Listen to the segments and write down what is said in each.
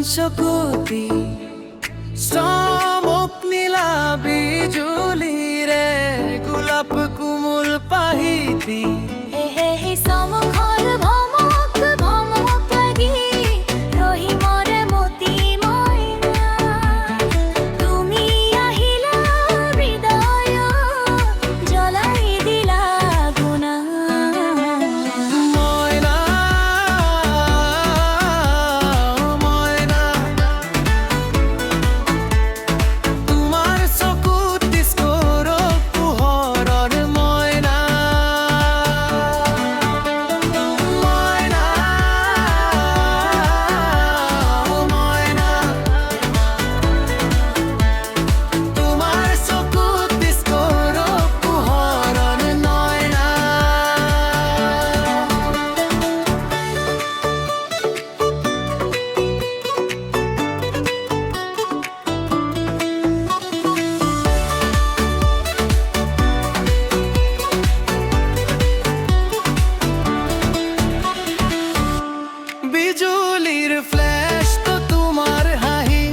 চকুতি চমক নীলা বিজুলি রে গোলাপ কুমুল পাহিতি চমকৰ ভমক ভমক লাগি ৰহি মৰে মতি মইনা তুমি আহিলা হৃদয় জ্বলাই দিলা গুণা ময়না ময়না তোমাৰ চকুত ডিস্কোৰ পোহৰৰ ময়না ময়না ময়না তোমাৰ চকুত ডিস্কোৰ পোহৰৰ নয়না বিজুলির ফ্ল্যাশ তো তোমার হাহি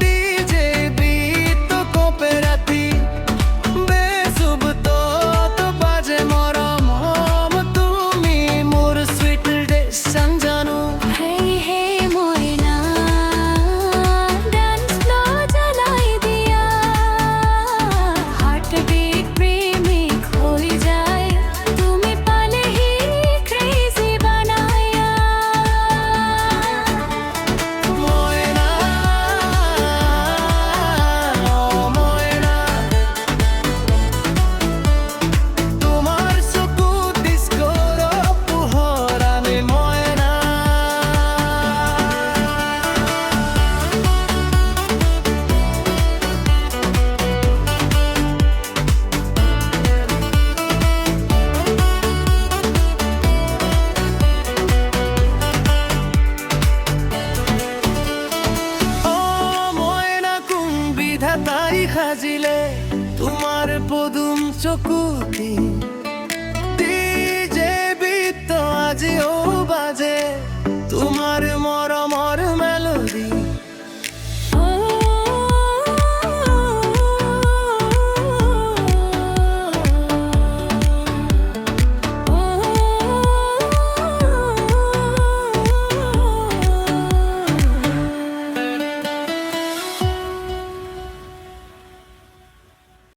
ডিজে বিট তো কোপে রাতি বেসুব তো বাজে মরম হম তুমি মোর সুইট ডেশন জানো হে হে মইনা ডান্স ফ্লোর জ্বলাই দিয়া হার্টবিট প্রেমিক হয়ে যায় তুমি পালে হি ক্রেজি বানায়া ময়না ময়না তোমার চকুত ডিস্কোর পোহৰানে ময়না ও ময়না কোন বিধাতাই সাজিলে তোমাৰ পদুম চকুতি